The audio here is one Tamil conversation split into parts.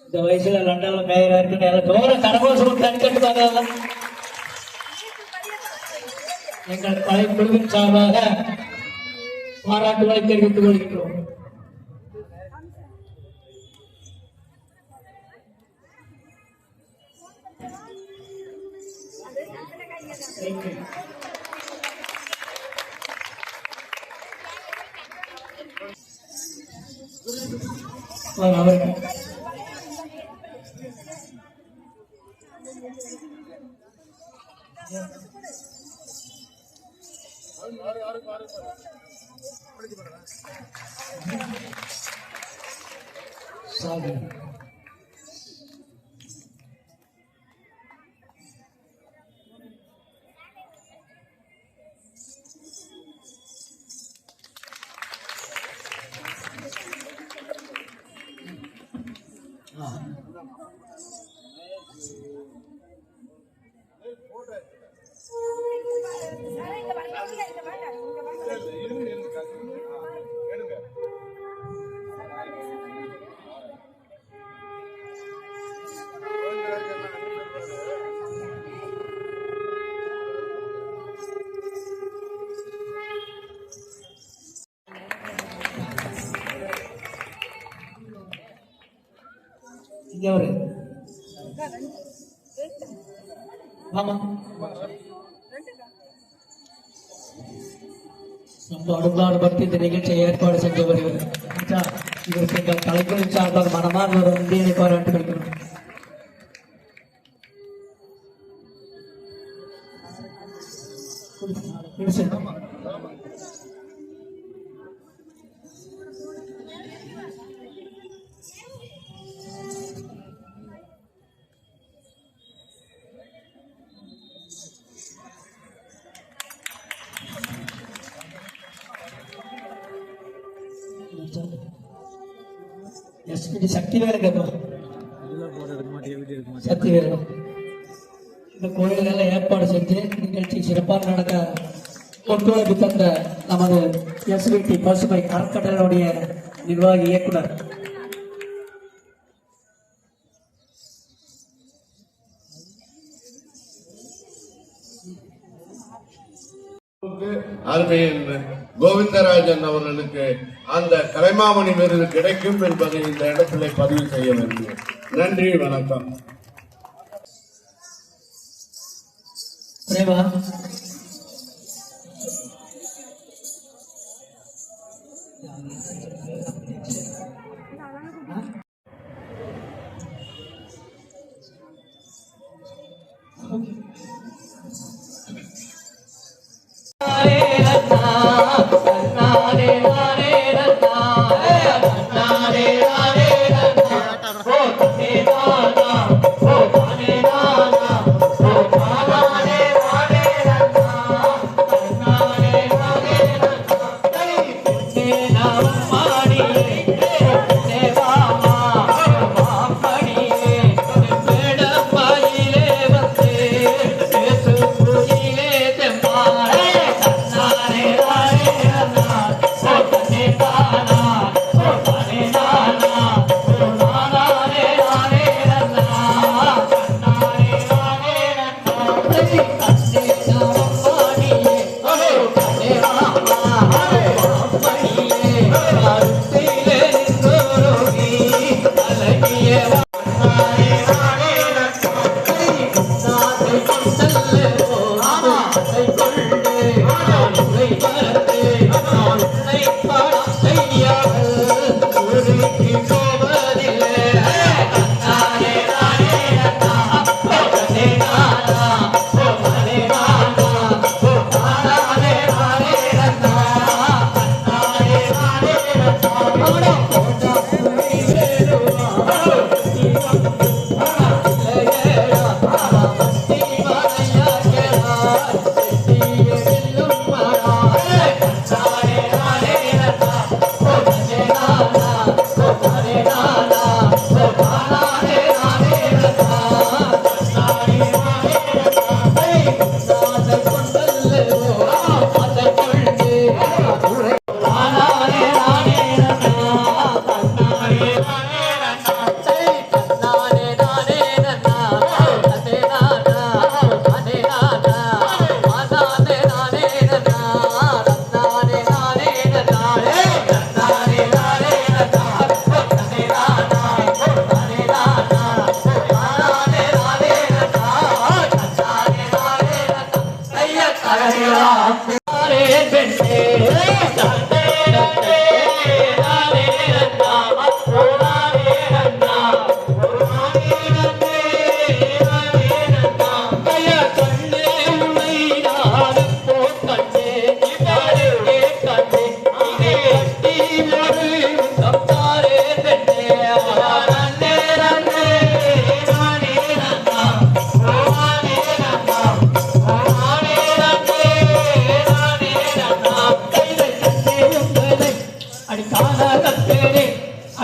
இந்த வயசுல லண்டன்ல மேயரா இருக்கு தோற கரகோஷம் கண்கட்டுவாங்க. எங்கள் பழைய குழுவின் சார்பாக பாராட்டுகளை தெரிவித்துக் கொள்கின்றோம். அவருக்கு சாகு அடுப்பாடு பற்றி இந்த நிகழ்ச்சியை ஏற்பாடு செஞ்சு வருகிறது. இதற்கு எங்கள் கலைக்குழு சார்பாக மனமாக ஒரு இந்தியனை பாராட்டு கிடைக்கணும். சக்தி வேலை சக்தி வேலை இந்த கோயில்கள் ஏற்பாடு செஞ்சு நிகழ்ச்சி சிறப்பாக நடக்க ஒத்துழைப்பு தந்த நமது எஸ்விடி பசுமை அறக்கட்டளையுடைய நிர்வாகி இயக்குனர் அருமையின் கோவிந்தராஜன் அவர்களுக்கு அந்த கலைமாமணி விருது கிடைக்கும் என்பதை இந்த இடத்திலே பதிவு செய்ய வேண்டும். நன்றி, வணக்கம்.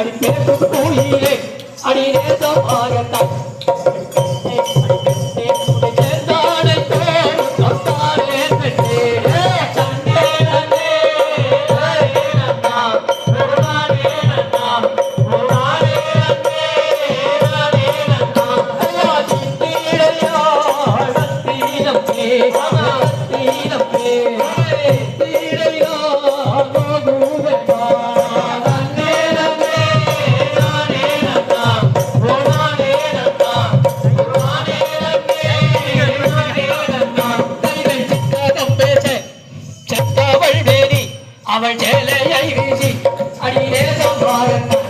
அடி பேசும் கூலியிலே அடி நேசமாகத்தான் அவள் சேலையை வீசி அடியே சம்பாரத்தான்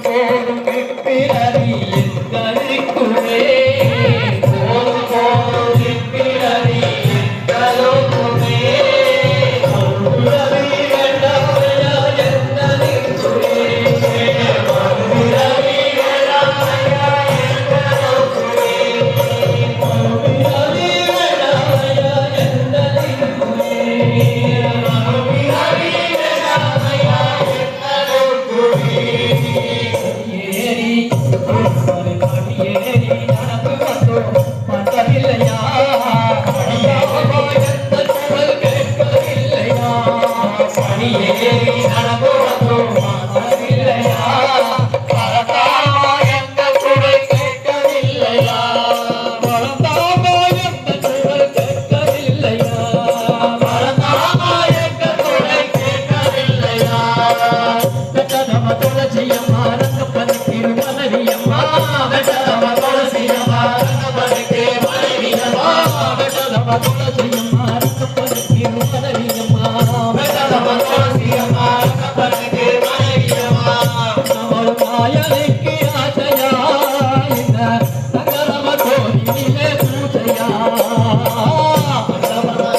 போடும் பிறவி எங்களிக்குள்ளே துளசியம்மா ரங்கப்பனுக்கு மனைவியம்மா அவள் மாயனுக்கு ஆசையா இந்த சங்கரம கோவிலே பூஜையா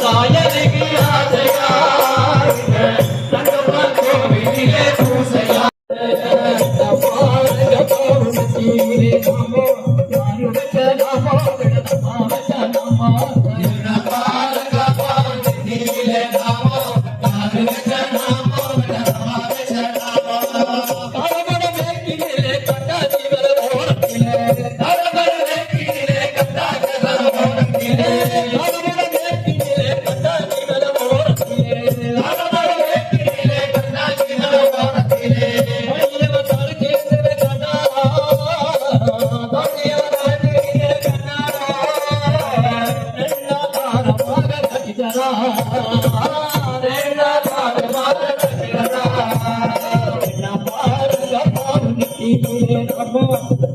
மாயனுக்கு ஆசையா இந்த சங்கரம கோவிலே பூஜையா பாருங்க கோவிலே நாமோ யாருடைய நாமோ விடமா வச்சனமா பாருங்க கோவிலே நாமோ யாருடைய நாமோ விடமா வச்சனமா கரபட வேக்கிலே கட்டாதி வர ஓரத்திலே கரபட வேக்கிலே கட்டாதி வர ஓரத்திலே கரபட வேக்கிலே கட்டாதி வர ஓரத்திலே கரபட வேக்கிலே கட்டாதி வர ஓரத்திலே மயிலவ தர்க்கேந்திர கண்ணா தோணிய தர்க்கேந்திர கண்ணா ரெண்டா தாரமாக கட்டிடரா ரெண்டா தாரமாக கட்டிடரா என்ன பாருங்க பாருங்க நமோ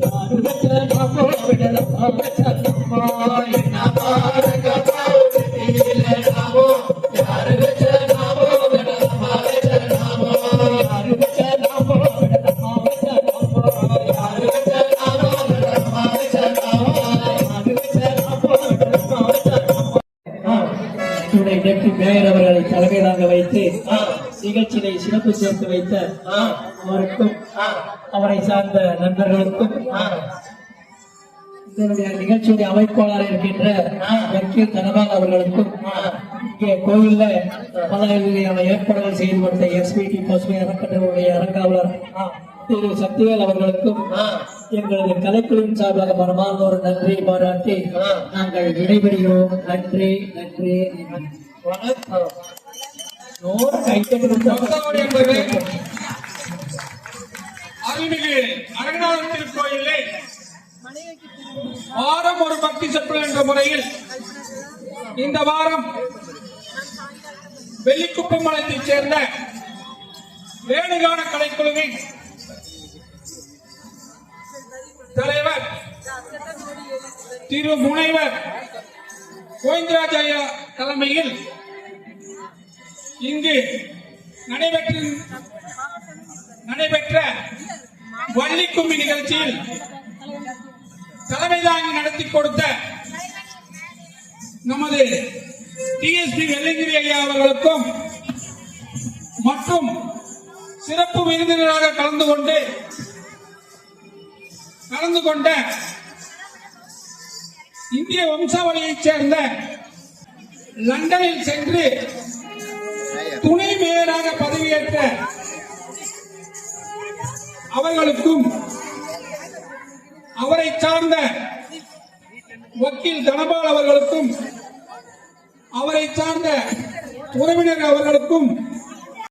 யாருவச்ச நமோ விடலமா வச்சனம்மா என்ன பாருங்க பாருங்க நமோ யாருவச்ச நமோ விடலமா வச்சனம்மா யாருவச்ச நமோ விடலமா வச்சனம்மா யாருவச்ச நமோ விடலமா வச்சனம்மா யாருவச்ச நமோ விடலமா வச்சனம்மா இவனை டெப்டி மேயர் அவர்களை தலைமையிலாக வைத்து நிகழ்ச்சியை சிறப்பு சேர்த்து வைத்த அவருக்கும் அவரை சார்ந்த நண்பர்களுக்கும் இதனுடைய நிகழ்ச்சியுடைய அமைப்பாளர் இருக்கின்ற வக்கீல் தனபால் அவர்களுக்கும் இங்கே கோயில்ல பல வகையான ஏற்பாடுகள் செய்து கொடுத்த எஸ்பிடி பசுமை அறக்கட்டளையுடைய அறங்காவலர் திரு சக்திவேல் அவர்களுக்கும் எங்களது கலைக்குழுவின் சார்பாக மனமார்ந்த ஒரு நன்றி பாராட்டி நாங்கள் விடைபெறுகிறோம். நன்றி நன்றி வணக்கம். அருள்மிகு அரங்கநாதர் திருக்கோயிலே வாரம் ஒரு பக்தி செப்பல் என்ற முறையில் இந்த வாரம் வெள்ளிக்குப்பமலத்தைச் சேர்ந்த வேணுகான கலைக்குழுவின் தலைவர் திரு முனைவர் கோவிந்தராஜ் ஐயா தலைமையில் இங்கு நடைபெற்ற வள்ளிக்கும்மி நிகழ்ச்சியில் தலைமை தாங்கி நடத்தி கொடுத்த நமது டிஎஸ்பி வெள்ளங்கிரி ஐயா அவர்களுக்கும் மற்றும் சிறப்பு விருந்தினராக கலந்து கொண்ட இந்திய வம்சாவளியைச் சேர்ந்த லண்டனில் சென்று துணை மேயராக பதவியேற்ற அவர்களுக்கும் அவரை சார்ந்த வக்கீல் தனபால் அவர்களுக்கும் அவரை சார்ந்த உறவினர் அவர்களுக்கும்